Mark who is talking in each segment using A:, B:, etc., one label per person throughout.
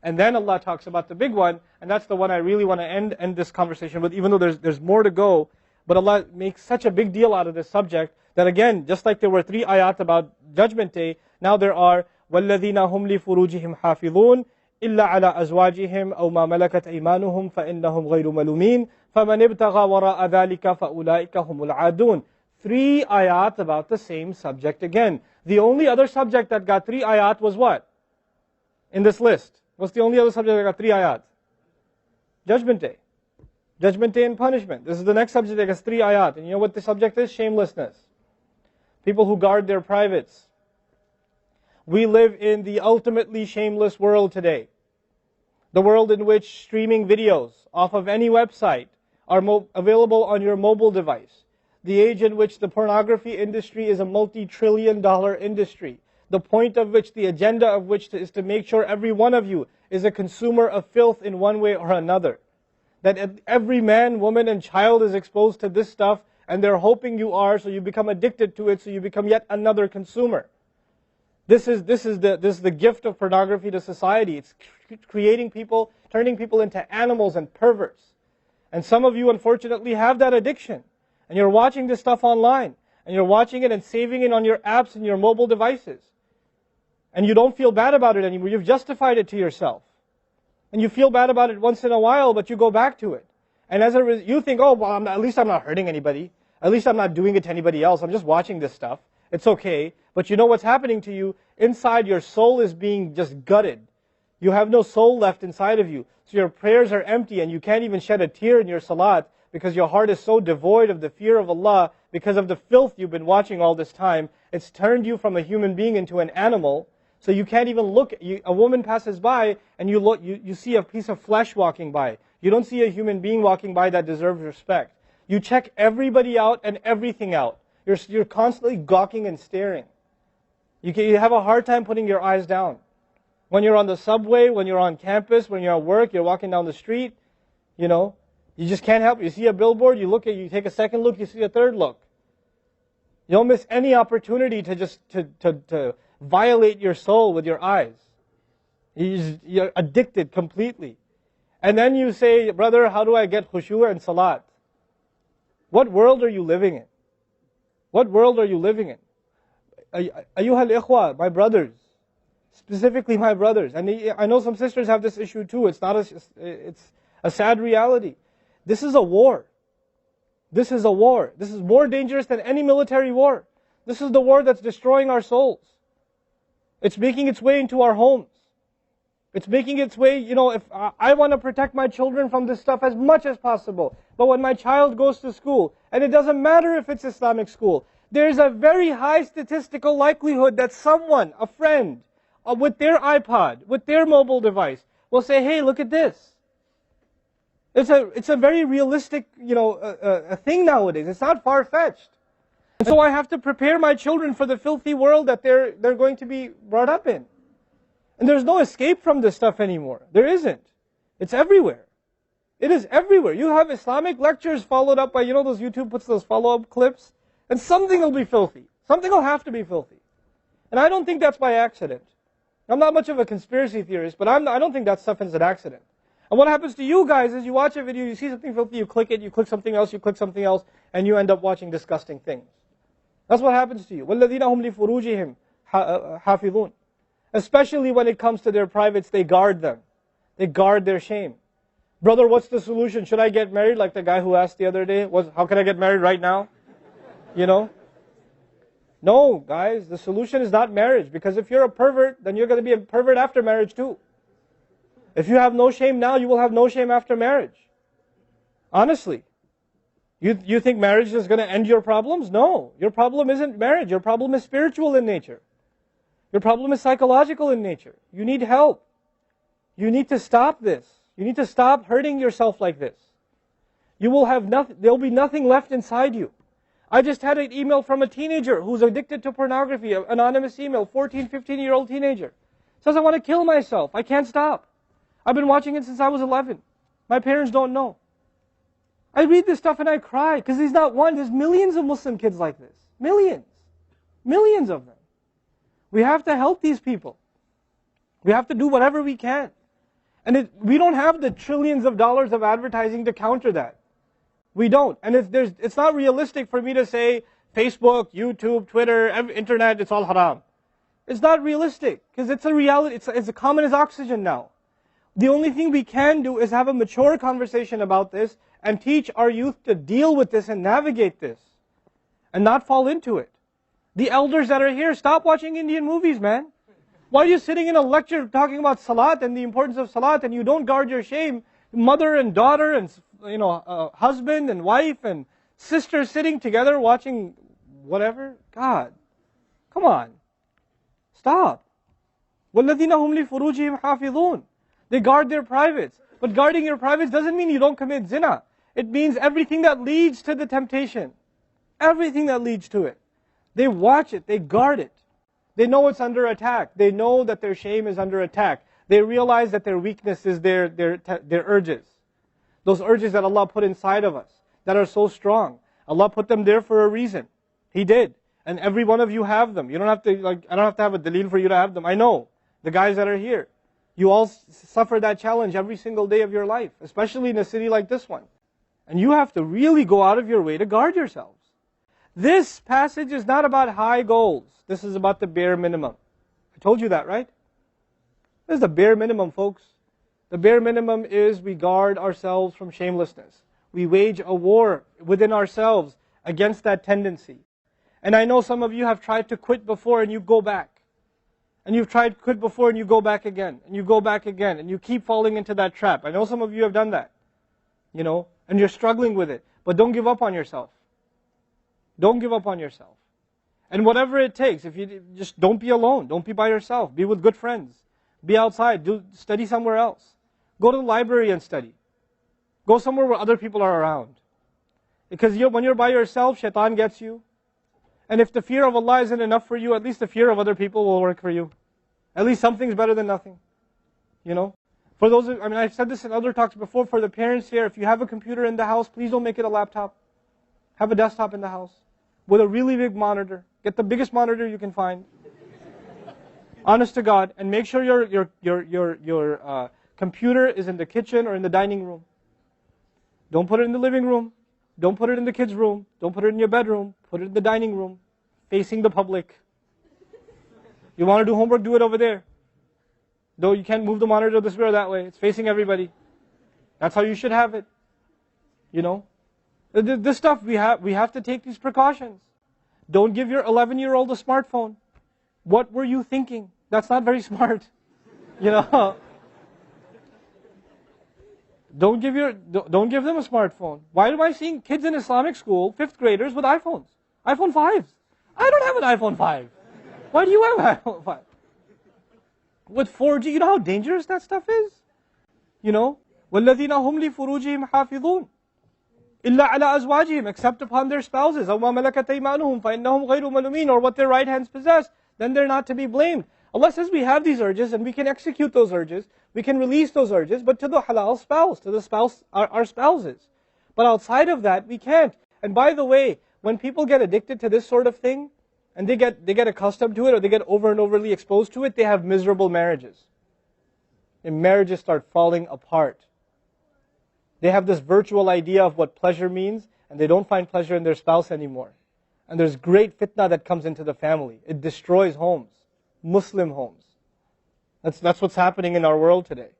A: And then Allah talks about the big one, and that's the one I really want to end this conversation with, even though there's more to go. But Allah makes such a big deal out of this subject, that again, just like there were 3 ayat about Judgment Day, now there are وَالَّذِينَ هُمْ لِفُرُوجِهِمْ حَافِظُونَ إِلَّا عَلَىٰ أَزْوَاجِهِمْ أَوْ مَا مَلَكَتْ أَيْمَانُهُمْ فَإِنَّهُمْ غَيْرُ مَلُومِينَ فَمَنِ ابْتَغَى وَرَاءَ ذَلِكَ فَأُولَٰئِكَ هُمُ الْعَادُونَ. 3 ayat about the same subject again. The only other subject that got 3 ayat was what? In this list. What's the only other subject that got 3 ayat? Judgment Day. Judgment Day and punishment. This is the next subject that gets 3 ayat. And you know what the subject is? Shamelessness. People who guard their privates. We live in the ultimately shameless world today. The world in which streaming videos off of any website are available on your mobile device. The age in which the pornography industry is a multi-trillion-dollar industry. The point of which, the agenda of which is to make sure every one of you is a consumer of filth in one way or another. That every man, woman, and child is exposed to this stuff, and they're hoping you are, so you become addicted to it, so you become yet another consumer. This is the gift of pornography to society. It's creating people, turning people into animals and perverts. And some of you, unfortunately, have that addiction. And you're watching this stuff online. And you're watching it and saving it on your apps and your mobile devices. And you don't feel bad about it anymore. You've justified it to yourself. And you feel bad about it once in a while, but you go back to it. And as a result, you think, oh, well, at least I'm not hurting anybody. At least I'm not doing it to anybody else. I'm just watching this stuff. It's okay. But you know what's happening to you? Inside, your soul is being just gutted. You have no soul left inside of you. So your prayers are empty and you can't even shed a tear in your salat because your heart is so devoid of the fear of Allah because of the filth you've been watching all this time. It's turned you from a human being into an animal. So you can't even look. A woman passes by and you look. You see a piece of flesh walking by. You don't see a human being walking by that deserves respect. You check everybody out and everything out. You're constantly gawking and staring. You have a hard time putting your eyes down. When you're on the subway, when you're on campus, when you're at work, you're walking down the street, you just can't help it. You see a billboard, you take a second look, you see a third look. You don't miss any opportunity to just to violate your soul with your eyes. You're addicted completely. And then you say, brother, how do I get khushu' and salat? What world are you living in? What world are you living in? Ayyuhal ikhwa, my brothers. Specifically my brothers. And I know some sisters have this issue too. It's a sad reality. This is a war. This is a war. This is more dangerous than any military war. This is the war that's destroying our souls. It's making its way into our homes. It's making its way, if I want to protect my children from this stuff as much as possible. But when my child goes to school, and it doesn't matter if it's Islamic school, there's a very high statistical likelihood that someone, a friend, with their iPod, with their mobile device, will say, hey, look at this. It's a very realistic, a thing nowadays. It's not far-fetched. And so I have to prepare my children for the filthy world that they're going to be brought up in. And there's no escape from this stuff anymore. There isn't. It's everywhere. It is everywhere. You have Islamic lectures followed up by, those YouTube puts those follow-up clips, and something will be filthy. Something will have to be filthy. And I don't think that's by accident. I'm not much of a conspiracy theorist, but I don't think that stuff is an accident. And what happens to you guys is you watch a video, you see something filthy, you click it, you click something else, and you end up watching disgusting things. That's what happens to you. وَالَّذِينَ هُمْ لِفُرُوجِهِمْ حَافِظُونَ. Especially when it comes to their privates, they guard them. They guard their shame. Brother, what's the solution? Should I get married? Like the guy who asked the other day, how can I get married right now? No, guys, the solution is not marriage. Because if you're a pervert, then you're going to be a pervert after marriage too. If you have no shame now, you will have no shame after marriage. Honestly. You think marriage is going to end your problems? No. Your problem isn't marriage. Your problem is spiritual in nature. Your problem is psychological in nature. You need help. You need to stop this. You need to stop hurting yourself like this. You will have nothing, there'll be nothing left inside you. I just had an email from a teenager who's addicted to pornography, an anonymous email, 14, 15-year-old teenager. Says, I want to kill myself. I can't stop. I've been watching it since I was 11. My parents don't know. I read this stuff and I cry because he's not one. There's millions of Muslim kids like this. Millions. Millions of them. We have to help these people. We have to do whatever we can. And we don't have the trillions of dollars of advertising to counter that. We don't. And it's not realistic for me to say Facebook, YouTube, Twitter, internet, it's all haram. It's not realistic, because it's a reality. It's as common as oxygen now. The only thing we can do is have a mature conversation about this and teach our youth to deal with this and navigate this and not fall into it. The elders that are here, stop watching Indian movies, man. Why are you sitting in a lecture talking about salat and the importance of salat, and you don't guard your shame? Mother and daughter and husband and wife and sister sitting together watching whatever? God, come on. Stop. وَالَّذِينَ هُمْ لِفُرُوجِهِمْ حَافِظُونَ. They guard their privates. But guarding your privates doesn't mean you don't commit zina. It means everything that leads to the temptation. Everything that leads to it. They watch it. They guard it. They know it's under attack. They know that their shame is under attack. They realize that their weakness is their urges. Those urges that Allah put inside of us, that are so strong. Allah put them there for a reason. He did. And every one of you have them. You don't have to, I don't have to have a dalil for you to have them. I know. The guys that are here. You all suffer that challenge every single day of your life. Especially in a city like this one. And you have to really go out of your way to guard yourselves. This passage is not about high goals. This is about the bare minimum. I told you that, right? This is the bare minimum, folks. The bare minimum is we guard ourselves from shamelessness. We wage a war within ourselves against that tendency. And I know some of you have tried to quit before and you go back. And you've tried to quit before and you go back again. And you go back again. And you keep falling into that trap. I know some of you have done that. And you're struggling with it. But don't give up on yourself. Don't give up on yourself. And whatever it takes, if you just don't be alone. Don't be by yourself. Be with good friends. Be outside. Study somewhere else. Go to the library and study. Go somewhere where other people are around. Because when you're by yourself, shaitan gets you. And if the fear of Allah isn't enough for you, at least the fear of other people will work for you. At least something's better than nothing. For those, I've said this in other talks before, for the parents here, if you have a computer in the house, please don't make it a laptop. Have a desktop in the house with a really big monitor. Get the biggest monitor you can find. Honest to God, and make sure your computer is in the kitchen or in the dining room. Don't put it in the living room. Don't put it in the kids' room. Don't put it in your bedroom. Put it in the dining room, facing the public. You want to do homework, do it over there. Though you can't move the monitor this way or that way. It's facing everybody. That's how you should have it. This stuff, we have to take these precautions. Don't give your 11-year-old a smartphone. What were you thinking? That's not very smart. Don't give them a smartphone. Why am I seeing kids in Islamic school, 5th graders, with iPhones? iPhone 5s. I don't have an iPhone 5. Why do you have an iPhone 5? With 4G, you know how dangerous that stuff is? وَالَّذِينَ هُمْ لِفُرُوجِهِمْ حَافِظُونَ إِلَّا عَلَىٰ أَزْوَاجِهِمْ, except upon their spouses, أَوْ مَا مَلَكَتْ أَيْمَانُهُمْ فَإِنَّهُمْ غَيْرُ مَلُومِينَ, or what their right hands possess, then they're not to be blamed. Allah says we have these urges and we can execute those urges, we can release those urges, but to the halal spouse, to the spouse, our spouses. But outside of that, we can't. And by the way, when people get addicted to this sort of thing, and they get accustomed to it, or they get over and overly exposed to it, they have miserable marriages. And marriages start falling apart. They have this virtual idea of what pleasure means, and they don't find pleasure in their spouse anymore. And there's great fitna that comes into the family. It destroys homes, Muslim homes. That's what's happening in our world today.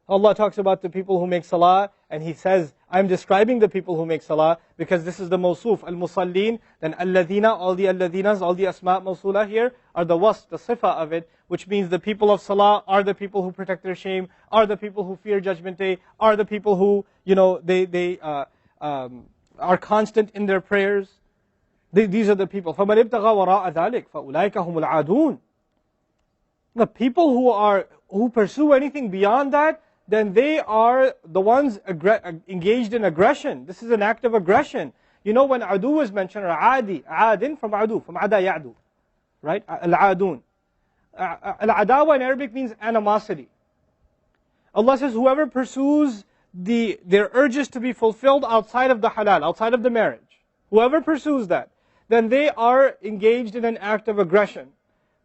A: Allah talks about the people who make salah, and He says, I'm describing the people who make salah, because this is the mawsuf, al-musallin, then alladhina, all the alladhinas, all the asma' mawsula here, are the wasf, the sifa of it, which means the people of salah are the people who protect their shame, are the people who fear judgment day, are the people who, they are constant in their prayers. These are the people. فَمَنِ ابْتَغَى وَرَاءَ ذَلِكَ فَأُولَٰئِكَ هُمُ الْعَادُونَ. The people who pursue anything beyond that, then they are the ones engaged in aggression. This is an act of aggression. When adu is mentioned, or adi, adin from adu, from ada ya'du, right? Al-adun. Al-adawa in Arabic means animosity. Allah says, whoever pursues their urges to be fulfilled outside of the halal, outside of the marriage, whoever pursues that, then they are engaged in an act of aggression.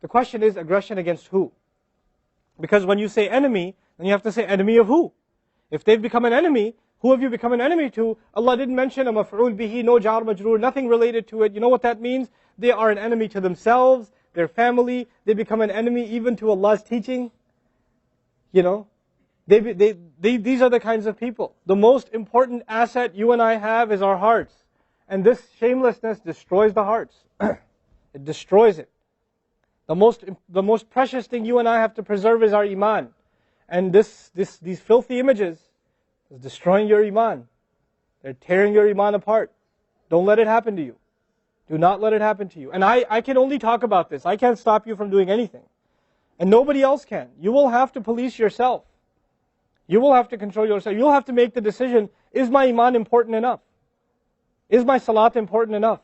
A: The question is, aggression against who? Because when you say enemy, And you have to say, enemy of who? If they've become an enemy, who have you become an enemy to? Allah didn't mention a maf'ul bihi, no jar majroor, nothing related to it. You know what that means? They are an enemy to themselves, their family. They become an enemy even to Allah's teaching. You know, these are the kinds of people. The most important asset you and I have is our hearts. And this shamelessness destroys the hearts. It destroys it. The most precious thing you and I have to preserve is our iman. And these filthy images is destroying your iman. They're tearing your iman apart. Don't let it happen to you. Do not let it happen to you. And I can only talk about this. I can't stop you from doing anything. And nobody else can. You will have to police yourself. You will have to control yourself. You'll have to make the decision, is my iman important enough? Is my salat important enough?